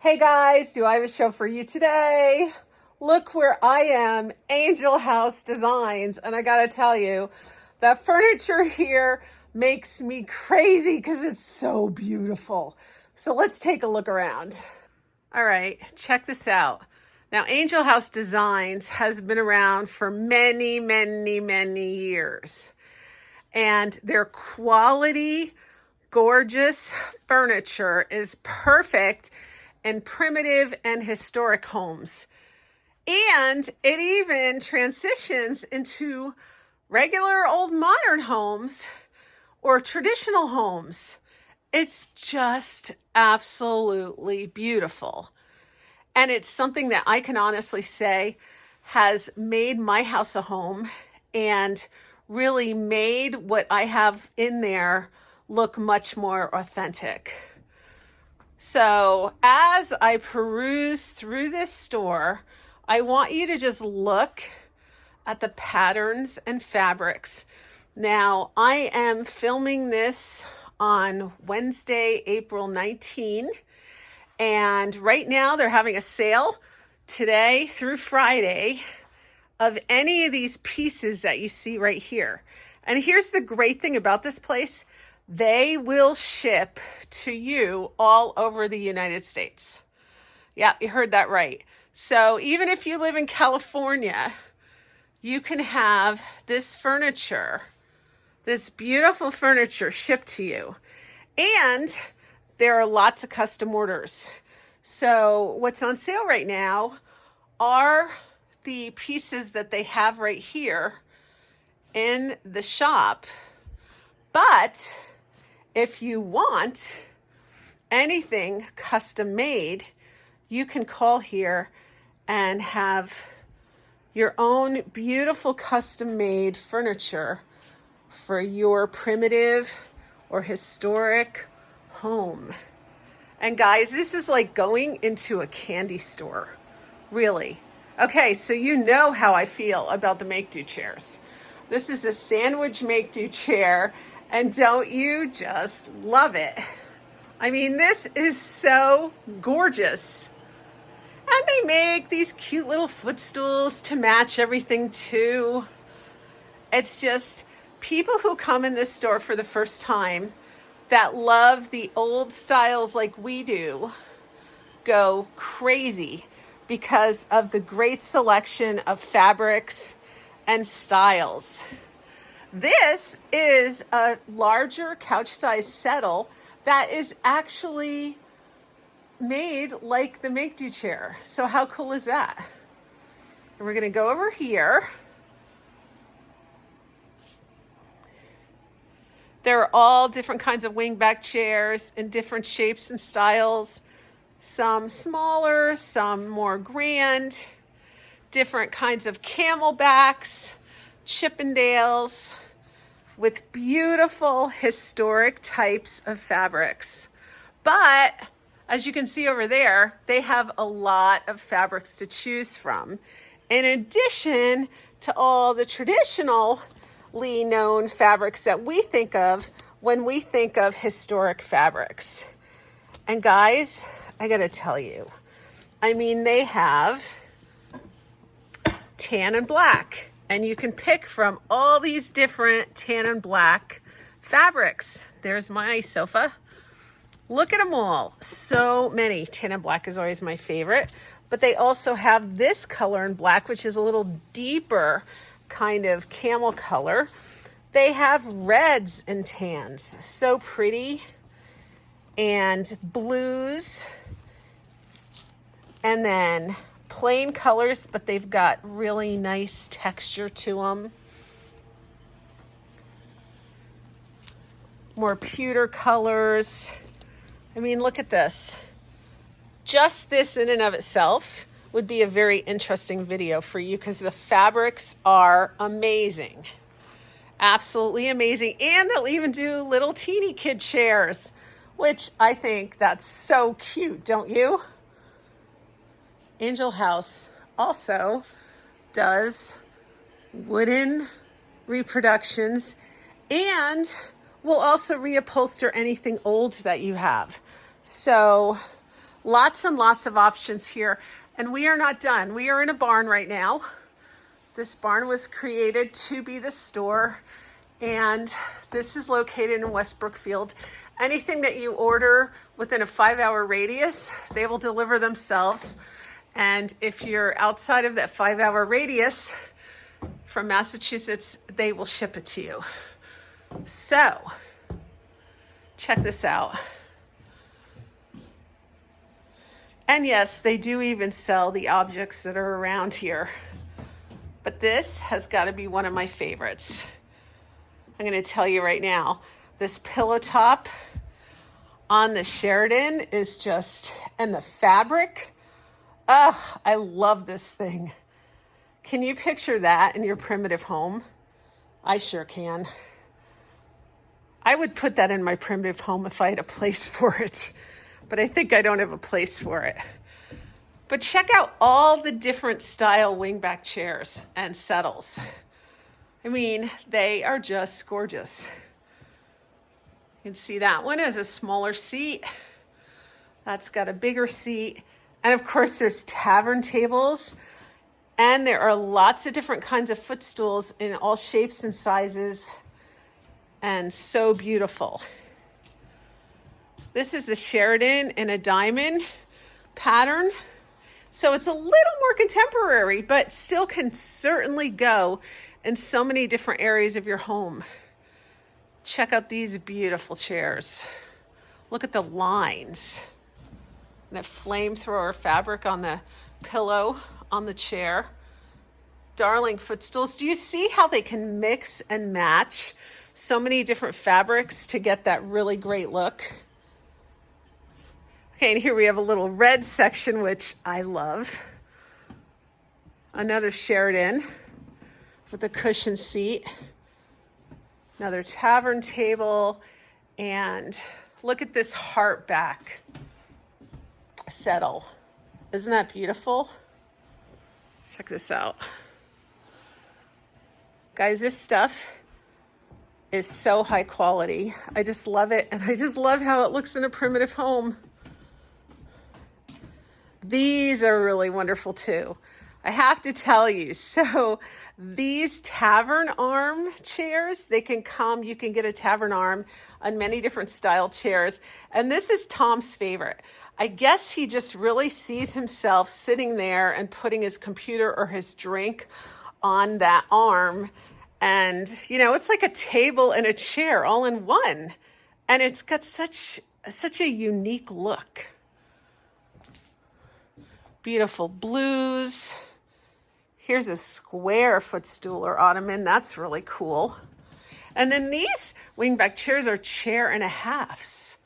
Hey guys, do I have a show for you today? Look where I am, Angel House Designs. And I gotta tell you, that furniture here makes me crazy because it's so beautiful. So let's take a look around. All right, check this out. Now, Angel House Designs has been around for many, many, many years. And their quality, gorgeous furniture is perfect in primitive and historic homes. And it even transitions into regular old modern homes or traditional homes. It's just absolutely beautiful. And it's something that I can honestly say has made my house a home and really made what I have in there look much more authentic. So as I peruse through this store, I want you to just look at the patterns and fabrics. Now, I am filming this on Wednesday, April 19, and right now they're having a sale today through Friday of any of these pieces that you see right here. And here's the great thing about this place. They will ship to you all over the United States. Yeah, you heard that right. So even if you live in California, you can have this furniture, this beautiful furniture shipped to you. And there are lots of custom orders. So what's on sale right now are the pieces that they have right here in the shop. But if you want anything custom made, you can call here and have your own beautiful custom made furniture for your primitive or historic home. And guys, this is like going into a candy store, really. Okay, so you know how I feel about the make-do chairs. This is a sandwich make-do chair, and don't you just love it? I mean, this is so gorgeous. And they make these cute little footstools to match everything too. It's just people who come in this store for the first time that love the old styles like we do go crazy because of the great selection of fabrics and styles. This is a larger couch-sized settle that is actually made like the make-do chair. So how cool is that? And we're gonna go over here. There are all different kinds of wingback chairs in different shapes and styles. Some smaller, some more grand, different kinds of camelbacks, Chippendales, with beautiful historic types of fabrics. But as you can see over there, they have a lot of fabrics to choose from, in addition to all the traditionally known fabrics that we think of when we think of historic fabrics. And guys, I gotta tell you, I mean, they have tan and black, and you can pick from all these different tan and black fabrics. There's my sofa. Look at them all. So many. Tan and black is always my favorite. But they also have this color in black, which is a little deeper kind of camel color. They have reds and tans. So pretty. And blues. And then plain colors, but they've got really nice texture to them. More pewter colors. I mean, look at this. Just this in and of itself would be a very interesting video for you because the fabrics are amazing. Absolutely amazing. And they'll even do little teeny kid chairs, which I think that's so cute, don't you? Angel House also does wooden reproductions and will also reupholster anything old that you have. So Lots and lots of options here. And we are not done. We are in a barn right now. This barn was created to be the store, and this is located in West Brookfield. Anything that you order within a 5-hour radius, they will deliver themselves. And if you're outside of that 5-hour radius from Massachusetts, they will ship it to you. So, check this out. And yes, they do even sell the objects that are around here. But this has got to be one of my favorites. I'm going to tell you right now, this pillow top on the Sheridan is just, and the fabric, I love this thing. Can you picture that in your primitive home? I sure can. I would put that in my primitive home if I had a place for it, but I think I don't have a place for it. But check out all the different style wingback chairs and settles. I mean, they are just gorgeous. You can see that one has a smaller seat. That's got a bigger seat. And of course, there's tavern tables. And there are lots of different kinds of footstools in all shapes and sizes. And so beautiful. This is the Sheridan in a diamond pattern. So it's a little more contemporary, but still can certainly go in so many different areas of your home. Check out these beautiful chairs. Look at the lines. And that flamethrower fabric on the pillow on the chair. Darling footstools. Do you see how they can mix and match so many different fabrics to get that really great look? Okay, and here we have a little red section, which I love. Another Sheridan with a cushion seat. Another tavern table. And look at this heart back settle. Isn't that beautiful? Check this out. Guys, this stuff is so high quality. I just love it. And I just love how it looks in a primitive home. These are really wonderful too. I have to tell you, so these tavern arm chairs, they can come, you can get a tavern arm on many different style chairs. And this is Tom's favorite. I guess he just really sees himself sitting there and putting his computer or his drink on that arm. And, you know, it's like a table and a chair all in one. And it's got such a unique look. Beautiful blues. Here's a square footstool or ottoman. That's really cool. And then these wingback chairs are 1.5 chairs.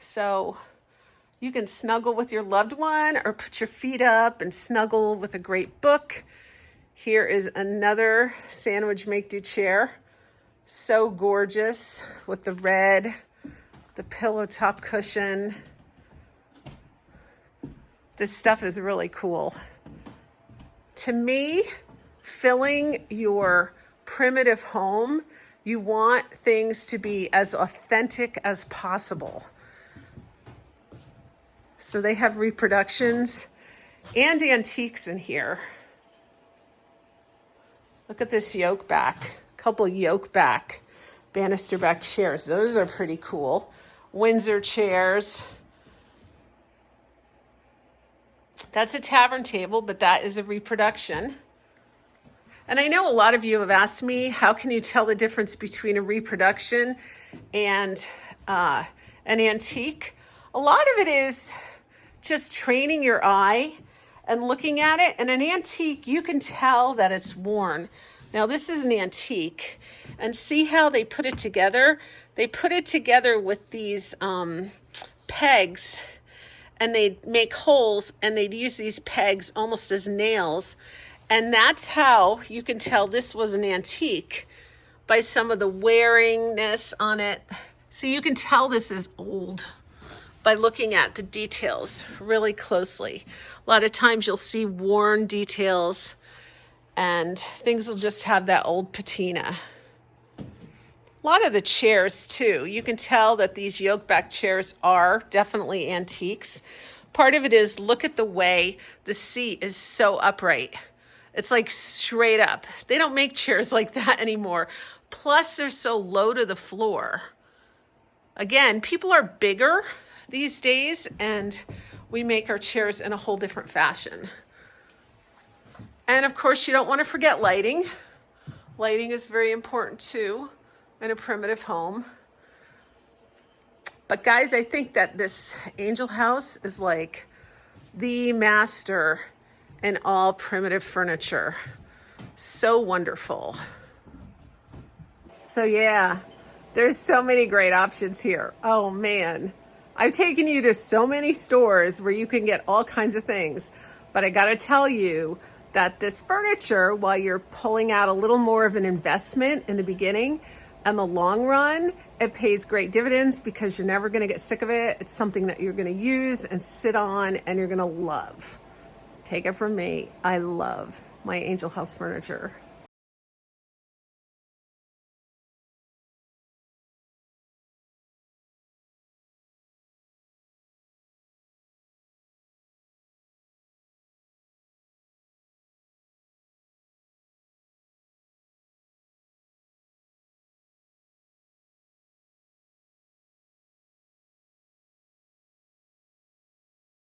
So you can snuggle with your loved one or put your feet up and snuggle with a great book. Here is another sandwich make-do chair. So gorgeous with the red, the pillow top cushion. This stuff is really cool. To me, filling your primitive home, you want things to be as authentic as possible. So they have reproductions and antiques in here. Look at this yoke back, a couple yoke back, banister back chairs. Those are pretty cool. Windsor chairs. That's a tavern table, but that is a reproduction. And I know a lot of you have asked me, how can you tell the difference between a reproduction and an antique? A lot of it is just training your eye and looking at it. And an antique, you can tell that it's worn. Now this is an antique, and see how they put it together? They put it together with these pegs, and they make holes, and they'd use these pegs almost as nails. And that's how you can tell this was an antique, by some of the wearingness on it. So you can tell this is old by looking at the details really closely. A lot of times you'll see worn details, and things will just have that old patina. lot of the chairs too. You can tell that these yoke back chairs are definitely antiques. Part of it is, look at the way the seat is so upright. It's like straight up. They don't make chairs like that anymore. Plus they're so low to the floor. Again, people are bigger these days, and we make our chairs in a whole different fashion. And of course, you don't want to forget lighting. Lighting is very important too in a primitive home. But guys, I think that this Angel House is like the master in all primitive furniture. So wonderful. So yeah, there's so many great options here. Oh man, I've taken you to so many stores where you can get all kinds of things. But I gotta tell you that this furniture, while you're pulling out a little more of an investment in the beginning, in the long run, it pays great dividends because you're never gonna get sick of it. It's something that you're gonna use and sit on and you're gonna love. Take it from me, I love my Angel House furniture.